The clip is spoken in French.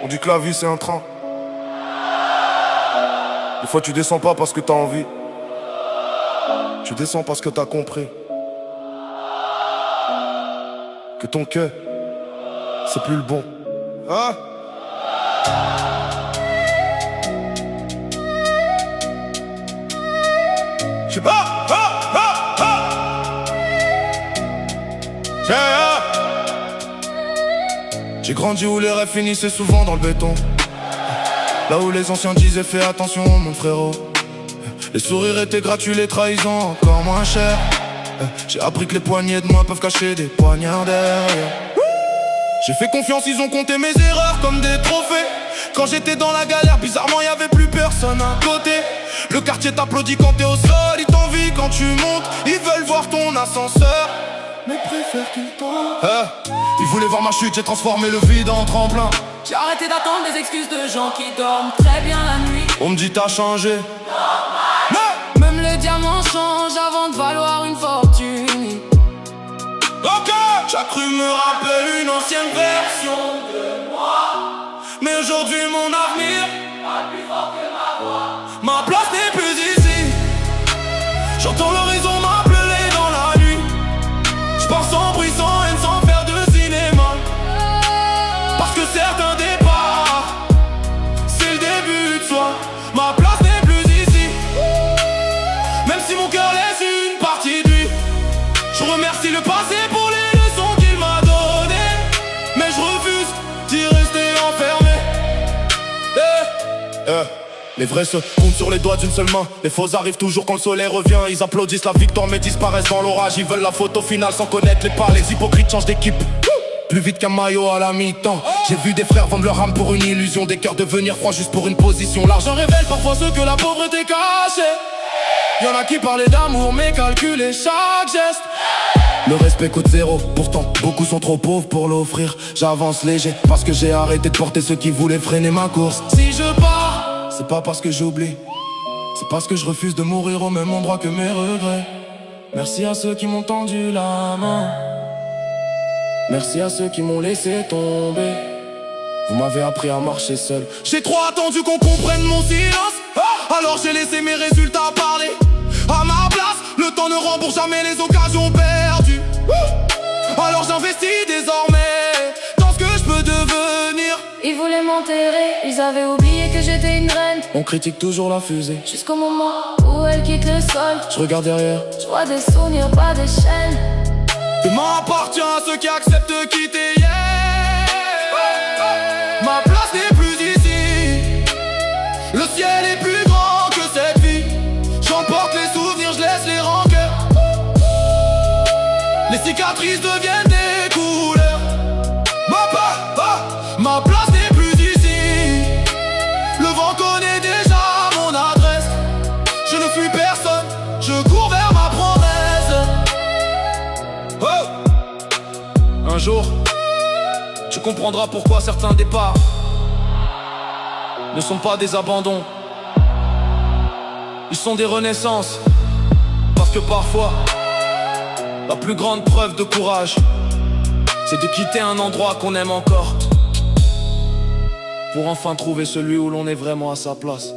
On dit que la vie c'est un train. Des fois tu descends pas parce que t'as envie. Tu descends parce que t'as compris que ton cœur, c'est plus le bon. Hein? J'sais pas. J'ai grandi où les rêves finissaient souvent dans le béton. Là où les anciens disaient fais attention mon frérot. Les sourires étaient gratuits, les trahisons encore moins chères. J'ai appris que les poignées de main peuvent cacher des poignards derrière. J'ai fait confiance, ils ont compté mes erreurs comme des trophées. Quand j'étais dans la galère, bizarrement y'avait plus personne à côté. Le quartier t'applaudit quand t'es au sol, il t'envie quand tu montes. Ils veulent voir ton ascenseur, mais préfèrent qu'ils tombent. Ils voulaient voir ma chute, j'ai transformé le vide en tremplin. J'ai arrêté d'attendre des excuses de gens qui dorment très bien la nuit. On me dit t'as changé. Même les diamants changent avant de valoir une fortune. Ok, j'ai cru me rappeler une ancienne version de moi. Mais aujourd'hui mon avenir parle plus fort que ma voix. Ma place n'est plus ici. J'entends l'horizon m'appeler dans la nuit. J'pars sans bruit, sans haine, sans faire de cinéma. Parce que certains départs, c'est le début de soi. Ma place n'est plus ici. Même si mon cœur laisse une partie de lui. Je remercie le passé pour les leçons qu'il m'a données. Mais je refuse d'y rester enfermé. Les vrais se comptent sur les doigts d'une seule main. Les faux arrivent toujours quand le soleil revient. Ils applaudissent la victoire mais disparaissent dans l'orage. Ils veulent la photo finale sans connaître les pas. Les hypocrites changent d'équipe plus vite qu'un maillot à la mi-temps. J'ai vu des frères vendre leur âme pour une illusion. Des cœurs devenir froids juste pour une position. L'argent révèle parfois ce que la pauvreté cachait. Y'en a qui parlaient d'amour mais calculaient chaque geste. Le respect coûte zéro, pourtant beaucoup sont trop pauvres pour l'offrir. J'avance léger parce que j'ai arrêté de porter ceux qui voulaient freiner ma course. Si je pars, c'est pas parce que j'oublie, c'est parce que je refuse de mourir au même endroit que mes regrets. Merci à ceux qui m'ont tendu la main. Merci à ceux qui m'ont laissé tomber. Vous m'avez appris à marcher seul. J'ai trop attendu qu'on comprenne mon silence. Alors j'ai laissé mes résultats parler. À ma place, le temps ne rembourse jamais les occasions perdues. Alors j'investis désormais dans ce que je peux devenir. Ils voulaient m'enterrer, ils avaient oublié que j'étais une reine. On critique toujours la fusée Jusqu'au moment où elle quitte le sol. Je regarde derrière. Je vois des souvenirs, pas des chaînes. Demain appartient à ceux qui acceptent de quitter, yeah. Ma place n'est plus ici. Le ciel est plus grand que cette vie. J'emporte les souvenirs, je laisse les rancœurs. Les cicatrices deviennent des couleurs. Ma place n'est plus ici. Le vent connaît déjà mon adresse. Je ne fuis personne, je cours vers ma promesse. Un jour, tu comprendras pourquoi certains départs ne sont pas des abandons. Ils sont des renaissances. Parce que parfois, la plus grande preuve de courage, c'est de quitter un endroit qu'on aime encore pour enfin trouver celui où l'on est vraiment à sa place.